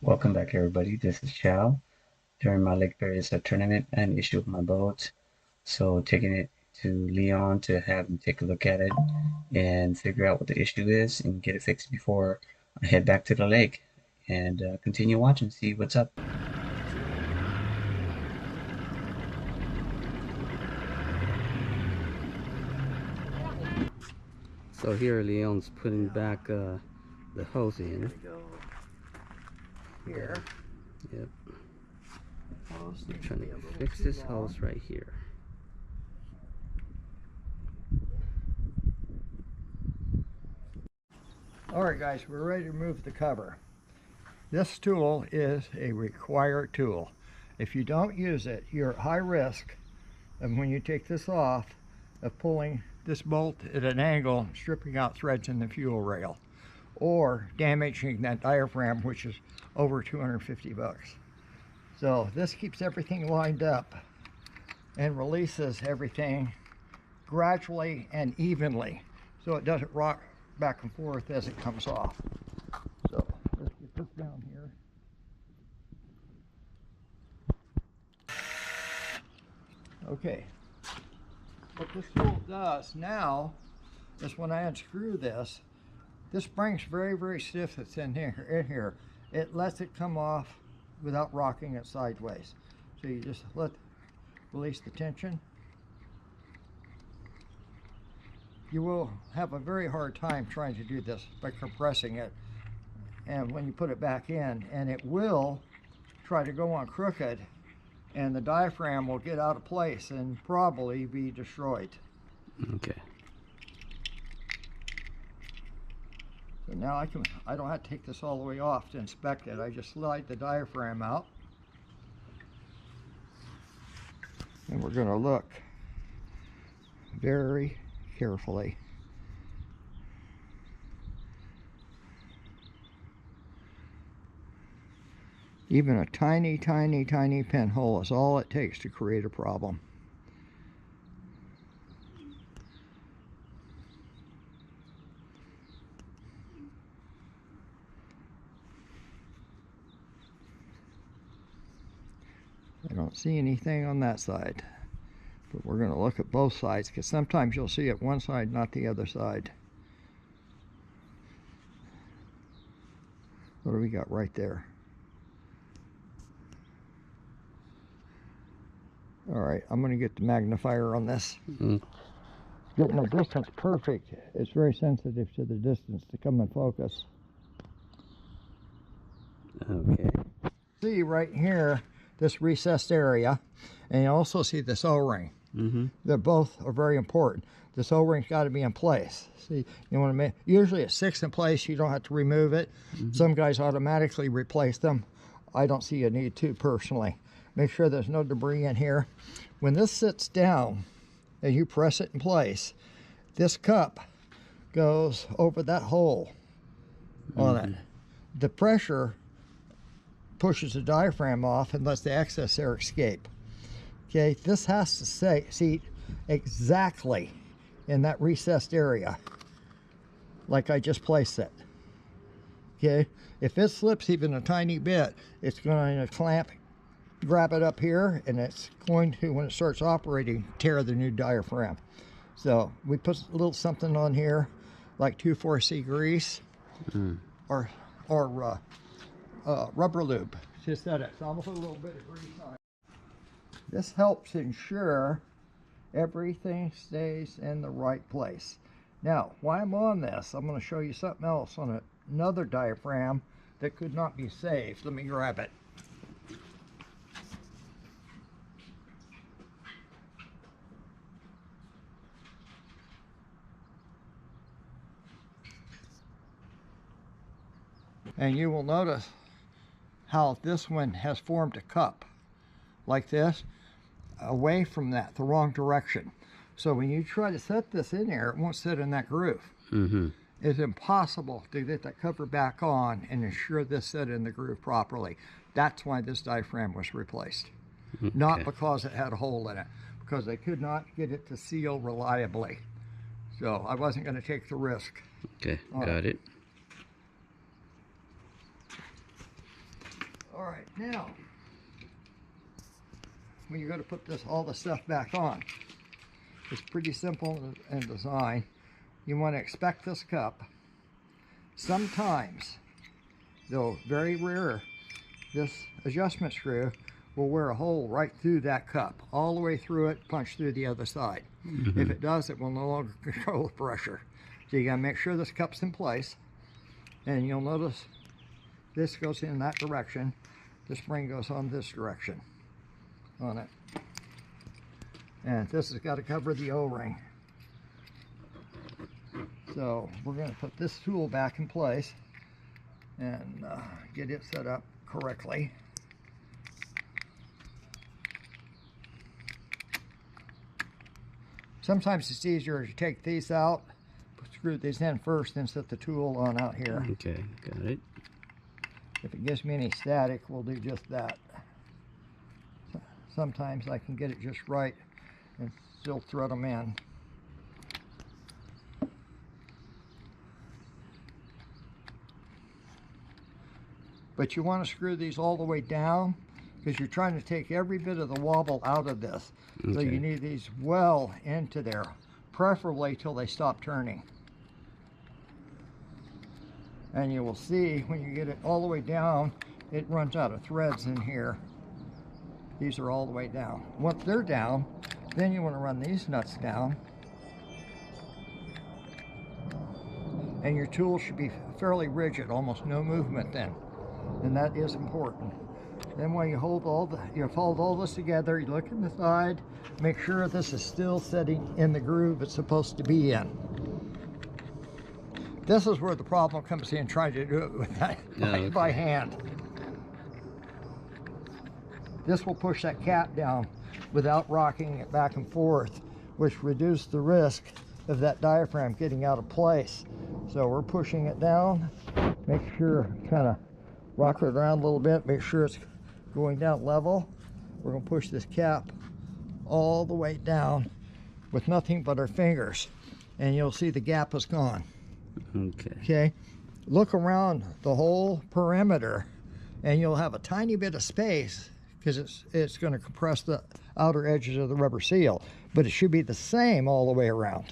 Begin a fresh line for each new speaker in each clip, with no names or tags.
Welcome back, everybody. This is Chao. During my Lake Various tournament, I had an issue with my boat, so taking it to Leon to have him take a look at it and figure out what the issue is and get it fixed before I head back to the lake and continue watching, see what's up. So here Leon's putting back the hose in.
There we go. Here.
Yep.
Hose
I'm
needs
trying
be a
to
little
fix
too
this
long.
hose right here.
Alright guys, we're ready to remove the cover. This tool is a required tool. If you don't use it, you're at high risk of, when you take this off, of pulling this bolt at an angle and stripping out threads in the fuel rail, or damaging that diaphragm, which is over 250 bucks. So this keeps everything lined up and releases everything gradually and evenly, so it doesn't rock back and forth as it comes off. So let's get this down here. Okay, what this tool does now is when I unscrew this, this spring's very stiff that's in here. It lets it come off without rocking it sideways. So you just release the tension. You will have a very hard time trying to do this by compressing it, and when you put it back in, and it will try to go on crooked, and the diaphragm will get out of place and probably be destroyed.
Okay.
So now I don't have to take this all the way off to inspect it. I just slide the diaphragm out, and we're going to look very carefully. Even a tiny pinhole is all it takes to create a problem. I don't see anything on that side, but we're going to look at both sides, because sometimes you'll see it one side, not the other side. What do we got right there? All right, I'm going to get the magnifier on this. Getting the distance perfect. It's very sensitive to the distance to come in focus.
Okay.
See right here, this recessed area, and you also see this O-ring. They're both are very important. This O-ring's got to be in place. See, you want to make, usually it's 6 in place, you don't have to remove it. Some guys automatically replace them. I don't see a need to personally. Make sure there's no debris in here. When this sits down and you press it in place, this cup goes over that hole on it. The pressure pushes the diaphragm off and lets the excess air escape. Okay, this has to seat exactly in that recessed area, like I just placed it. Okay, if it slips even a tiny bit, it's going to grab it up here, and it's going to, when it starts operating, tear the new diaphragm. So we put a little something on here, like 2,4-C grease, or rubber lube. Just that it's almost a little bit of grease on it. This helps ensure everything stays in the right place. Now, while I'm on this, I'm going to show you something else on another diaphragm that could not be saved. Let me grab it. And you will notice how this one has formed a cup like this, away from that, the wrong direction. So when you try to set this in there, it won't sit in that groove. It's impossible to get that cover back on and ensure this set in the groove properly. That's why this diaphragm was replaced. Not because it had a hole in it, because they could not get it to seal reliably. So I wasn't going to take the risk.
Okay, got it.
All right, now, when you go to put all the stuff back on, it's pretty simple in design. You want to expect this cup. Sometimes, though very rare, this adjustment screw will wear a hole right through that cup, all the way through it, punch through the other side. If it does, it will no longer control the pressure. So you got to make sure this cup's in place, and you'll notice this goes in that direction. The spring goes on this direction on it. And this has got to cover the O-ring. So we're going to put this tool back in place and get it set up correctly. Sometimes it's easier to take these out, screw these in first, and set the tool on out here.
Okay, got it.
If it gives me any static, we'll do just that. Sometimes I can get it just right and still thread them in. But you want to screw these all the way down because you're trying to take every bit of the wobble out of this. Okay. So you need these well into there, preferably till they stop turning. And you will see when you get it all the way down, it runs out of threads in here. These are all the way down. Once they're down, then you want to run these nuts down. And your tool should be fairly rigid, almost no movement then. And that is important. Then when you hold all this together, you look in the side, make sure this is still setting in the groove it's supposed to be in. This is where the problem comes in, trying to do it with that by hand. This will push that cap down without rocking it back and forth, which reduces the risk of that diaphragm getting out of place. So we're pushing it down, make sure, kind of rock it around a little bit, make sure it's going down level. We're going to push this cap all the way down with nothing but our fingers, and you'll see the gap is gone. Okay. Look around the whole perimeter, and you'll have a tiny bit of space because it's going to compress the outer edges of the rubber seal, but it should be the same all the way around.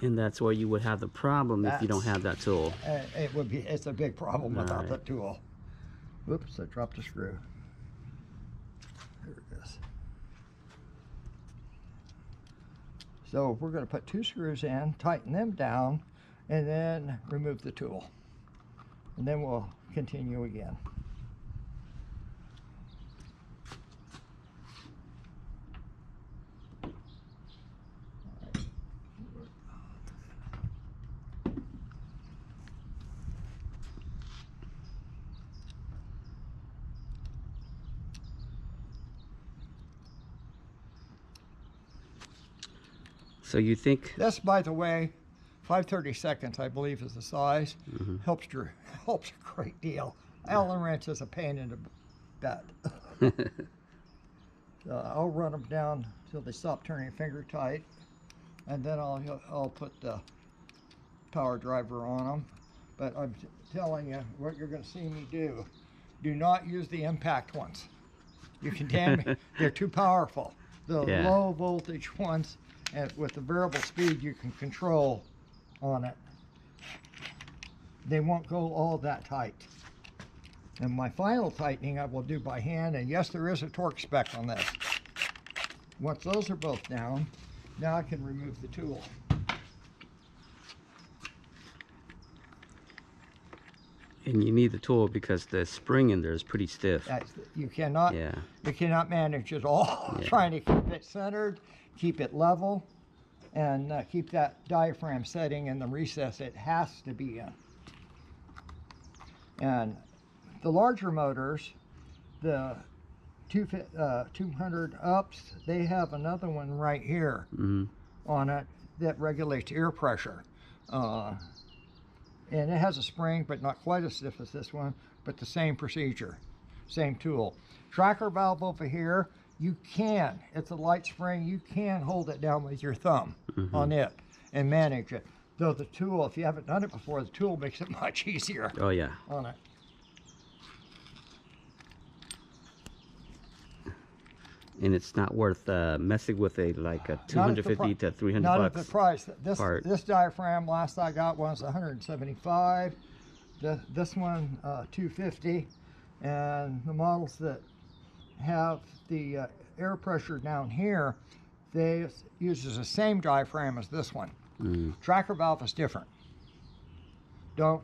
And that's where you would have the problem if you don't have that tool.
It's a big problem without that tool. Oops, I dropped a screw. There it is. So we're going to put 2 screws in, tighten them down, and then remove the tool. And then we'll continue again.
So you think
this, by the way, 5/32 I believe is the size. Helps a great deal. Allen wrench is a pain in the butt. I'll run them down till they stop turning finger tight, and then I'll put the power driver on them. But I'm telling you, what you're going to see me do not use the impact ones. You can they're too powerful. The low voltage ones, and with the variable speed you can control on it, they won't go all that tight. And my final tightening I will do by hand, and yes, there is a torque spec on this. Once those are both down, now I can remove the tool.
And you need the tool because the spring in there is pretty stiff.
You cannot manage it all. Trying to keep it centered, keep it level, and keep that diaphragm setting in the recess it has to be in. And the larger motors, the 200 ups, they have another one right here on it that regulates air pressure. And it has a spring, but not quite as stiff as this one, but the same procedure, same tool. Tracker valve over here, you can, it's a light spring, you can hold it down with your thumb on it and manage it. Though the tool, if you haven't done it before, the tool makes it much easier
Oh yeah.
on it.
And it's not worth messing with a like a 250 to 300
not
bucks.
at the price.
part.
This diaphragm last I got was 175. This one 250, and the models that have the air pressure down here, they uses the same diaphragm as this one. Tracker valve is different. Don't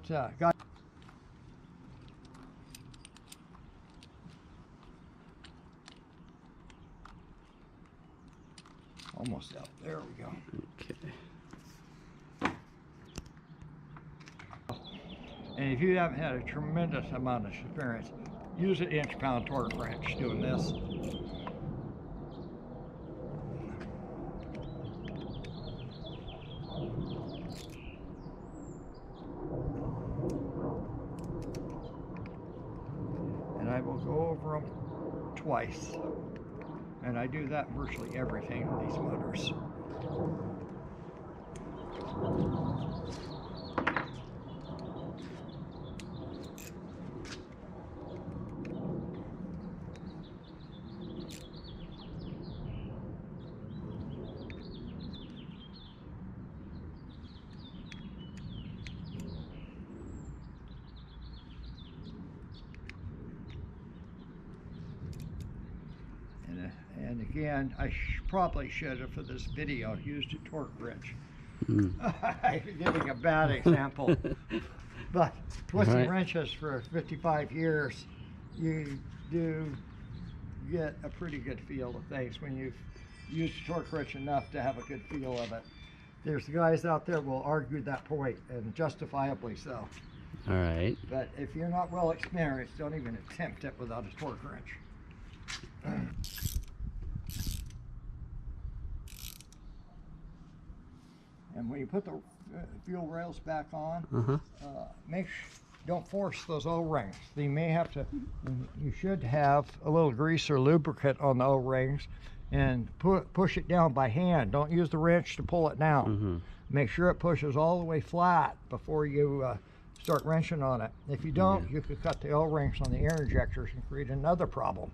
almost out. There we go.
Okay.
And if you haven't had a tremendous amount of experience, use an inch-pound torque wrench doing this. And I will go over them twice. And I do that in virtually everything in these motors. And again, I probably should have, for this video, used a torque wrench. I'm giving a bad example. But twisting wrenches for 55 years, you do get a pretty good feel of things when you've used a torque wrench enough to have a good feel of it. There's guys out there will argue that point, and justifiably so.
All right.
But if you're not well experienced, don't even attempt it without a torque wrench. And when you put the fuel rails back on, don't force those O-rings. You may have to, you should have a little grease or lubricant on the O-rings and push it down by hand. Don't use the wrench to pull it down. Make sure it pushes all the way flat before you start wrenching on it. If you don't, you could cut the O-rings on the air injectors and create another problem.